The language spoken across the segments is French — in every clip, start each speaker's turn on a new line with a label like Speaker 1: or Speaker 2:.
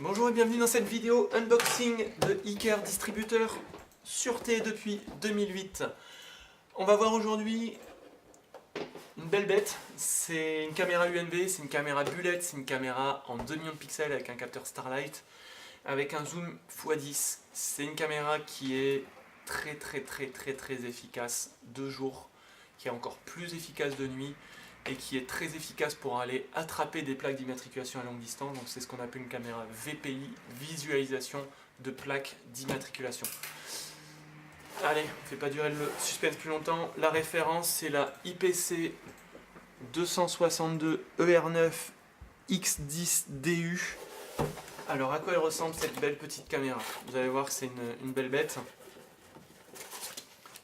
Speaker 1: Bonjour et bienvenue dans cette vidéo unboxing de Iker distributeur sûreté depuis 2008. On va voir aujourd'hui une belle bête, c'est une caméra UNV, c'est une caméra bullet, c'est une caméra en 2 millions de pixels avec un capteur Starlight avec un zoom x10. C'est une caméra qui est très efficace de jour, qui est encore plus efficace de nuit et qui est très efficace pour aller attraper des plaques d'immatriculation à longue distance. Donc c'est ce qu'on appelle une caméra VPI, visualisation de plaques d'immatriculation. Allez, on ne fait pas durer le suspense plus longtemps. La référence c'est la IPC 262 ER9 X10DU. Alors à quoi elle ressemble cette belle petite caméra? Vous allez voir que c'est une belle bête.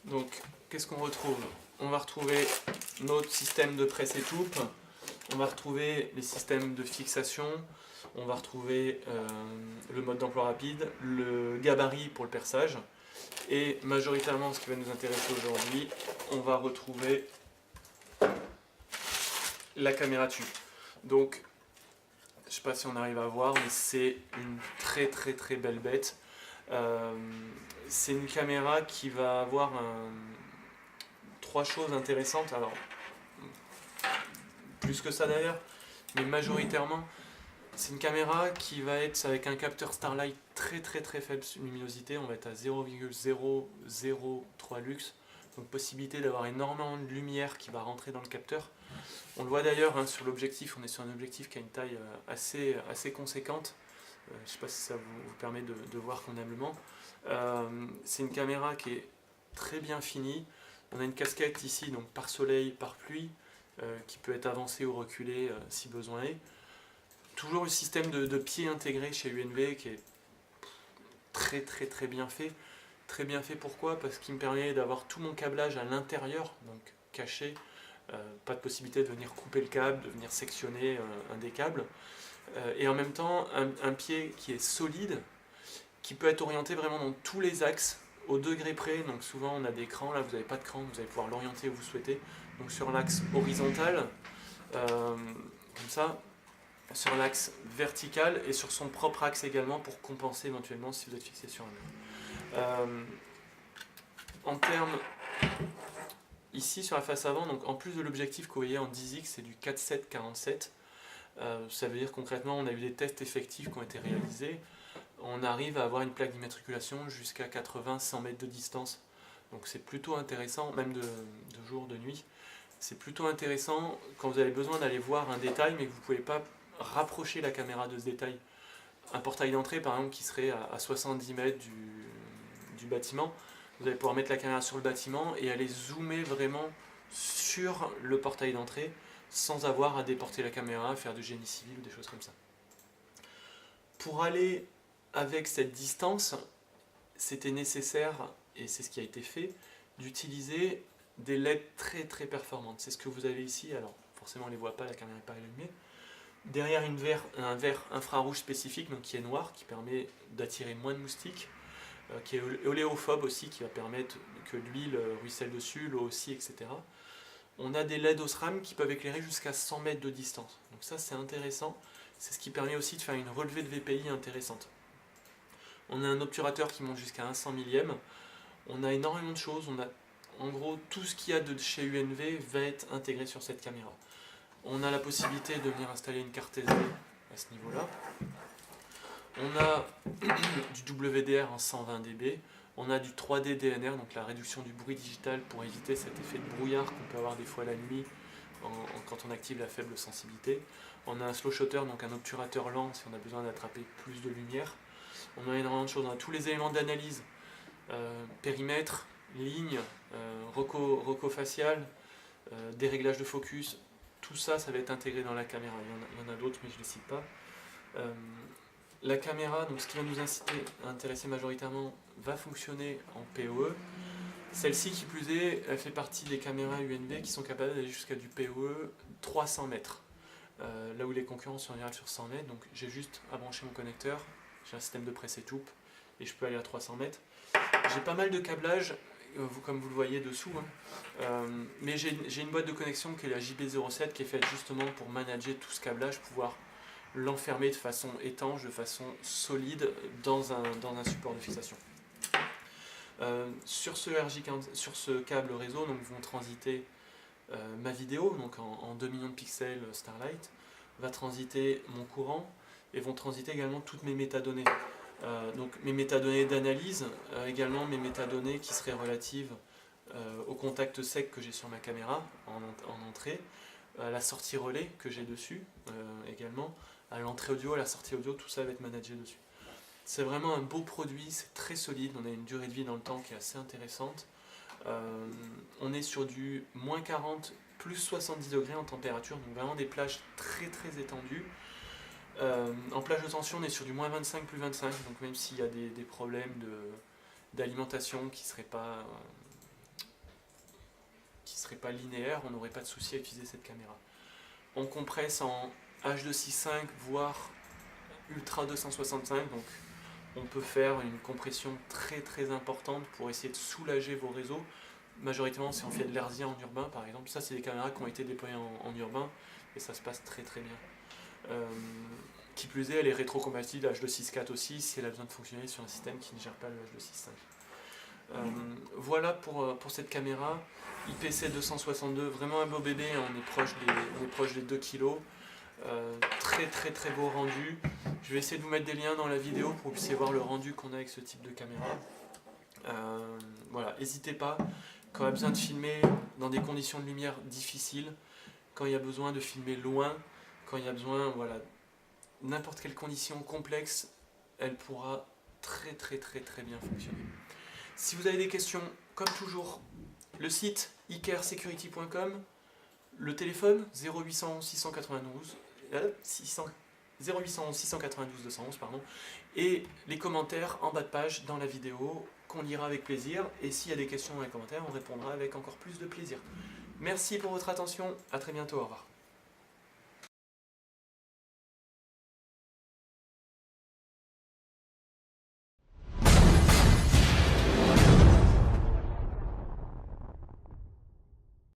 Speaker 1: Donc qu'est-ce qu'on retrouve? On va retrouver notre système de presse étoupe, on va retrouver les systèmes de fixation, on va retrouver le mode d'emploi rapide, le gabarit pour le perçage, et majoritairement ce qui va nous intéresser aujourd'hui, on va retrouver la caméra tube. Donc je ne sais pas si on arrive à voir, mais c'est une très belle bête. C'est une caméra qui va avoir trois choses intéressantes, alors plus que ça d'ailleurs, mais majoritairement c'est une caméra qui va être avec un capteur Starlight très faible luminosité, on va être à 0,003 lux, donc possibilité d'avoir énormément de lumière qui va rentrer dans le capteur. On le voit d'ailleurs hein, sur l'objectif, on est sur un objectif qui a une taille assez conséquente. Je ne sais pas si ça vous permet de voir convenablement. C'est une caméra qui est très bien finie. On a une casquette ici, donc par soleil, par pluie, qui peut être avancée ou reculée si besoin est. Toujours le système de pied intégré chez UNV qui est très bien fait. Très bien fait pourquoi? Parce qu'il me permet d'avoir tout mon câblage à l'intérieur, donc caché. Pas de possibilité de venir couper le câble, de venir sectionner un des câbles. Et en même temps, un pied qui est solide, qui peut être orienté vraiment dans tous les axes, au degré près. Donc souvent on a des crans, là vous n'avez pas de cran, vous allez pouvoir l'orienter où vous souhaitez. Donc sur l'axe horizontal, comme ça, sur l'axe vertical et sur son propre axe également pour compenser éventuellement si vous êtes fixé sur un mur. En termes, ici sur la face avant, donc en plus de l'objectif que vous voyez en 10x, c'est du 4.7-47. Ça veut dire concrètement, on a eu des tests effectifs qui ont été réalisés. On arrive à avoir une plaque d'immatriculation jusqu'à 80-100 mètres de distance. Donc c'est plutôt intéressant, même de jour, de nuit. C'est plutôt intéressant quand vous avez besoin d'aller voir un détail, mais que vous ne pouvez pas rapprocher la caméra de ce détail. Un portail d'entrée, par exemple, qui serait à 70 mètres du bâtiment, vous allez pouvoir mettre la caméra sur le bâtiment et aller zoomer vraiment sur le portail d'entrée sans avoir à déporter la caméra, faire du génie civil ou des choses comme ça. Pour aller avec cette distance, c'était nécessaire, et c'est ce qui a été fait, d'utiliser des LED très performantes. C'est ce que vous avez ici, alors forcément on ne les voit pas, la caméra n'est pas allumée. Derrière un verre infrarouge spécifique, donc qui est noir, qui permet d'attirer moins de moustiques, qui est oléophobe aussi, qui va permettre que l'huile ruisselle dessus, l'eau aussi, etc. On a des LED OSRAM qui peuvent éclairer jusqu'à 100 mètres de distance. Donc ça c'est intéressant, c'est ce qui permet aussi de faire une relevée de VPI intéressante. On a un obturateur qui monte jusqu'à 100 millième. On a énormément de choses. On a, en gros, tout ce qu'il y a de chez UNV va être intégré sur cette caméra. On a la possibilité de venir installer une carte SD à ce niveau-là. On a du WDR en 120 dB. On a du 3D DNR, donc la réduction du bruit digital pour éviter cet effet de brouillard qu'on peut avoir des fois la nuit quand on active la faible sensibilité. On a un slow shutter, donc un obturateur lent si on a besoin d'attraper plus de lumière. On a énormément de choses, on a tous les éléments d'analyse, périmètre, ligne, reco facial, déréglage de focus, tout ça, ça va être intégré dans la caméra. Il y en a d'autres mais je ne les cite pas. La caméra, donc ce qui va nous intéresser majoritairement, va fonctionner en PoE. Celle-ci qui plus est, elle fait partie des caméras UNV qui sont capables d'aller jusqu'à du PoE 300 mètres. Là où les concurrents sont en général sur 100 mètres, donc j'ai juste à brancher mon connecteur. J'ai un système de presse étoupe et je peux aller à 300 mètres. J'ai pas mal de câblage, comme vous le voyez dessous, hein. Mais j'ai une boîte de connexion qui est la JB07 qui est faite justement pour manager tout ce câblage, pouvoir l'enfermer de façon étanche, de façon solide dans un support de fixation. Sur ce câble réseau donc, vont transiter ma vidéo, donc en 2 millions de pixels Starlight, va transiter mon courant et vont transiter également toutes mes métadonnées. Donc mes métadonnées d'analyse, également mes métadonnées qui seraient relatives au contact sec que j'ai sur ma caméra en entrée, à la sortie relais que j'ai dessus également, à l'entrée audio, à la sortie audio, tout ça va être managé dessus. C'est vraiment un beau produit, c'est très solide, on a une durée de vie dans le temps qui est assez intéressante. On est sur du moins 40, plus 70 degrés en température, donc vraiment des plages très très étendues. En plage de tension, on est sur du moins 25, plus 25, donc même s'il y a des problèmes d'alimentation qui ne seraient pas linéaires, on n'aurait pas de souci à utiliser cette caméra. On compresse en H265 voire Ultra 265, donc on peut faire une compression très très importante pour essayer de soulager vos réseaux. Majoritairement si on fait de l'hertzien en urbain par exemple, ça c'est des caméras qui ont été déployées en urbain et ça se passe très très bien. Qui plus est, elle est rétrocompatible H264 aussi si elle a besoin de fonctionner sur un système qui ne gère pas le H265. Voilà pour cette caméra IPC 262, vraiment un beau bébé, on est proche des 2 kg. Très très très beau rendu. Je vais essayer de vous mettre des liens dans la vidéo pour que vous puissiez voir le rendu qu'on a avec ce type de caméra. Voilà, n'hésitez pas, quand il y a besoin de filmer dans des conditions de lumière difficiles, quand il y a besoin de filmer loin, quand il y a besoin, voilà, n'importe quelle condition complexe, elle pourra très très très très bien fonctionner. Si vous avez des questions, comme toujours, le site ikersecurity.com, le téléphone 0811 692 211 pardon, et les commentaires en bas de page dans la vidéo qu'on lira avec plaisir, et s'il y a des questions dans les commentaires, on répondra avec encore plus de plaisir. Merci pour votre attention, à très bientôt, au revoir.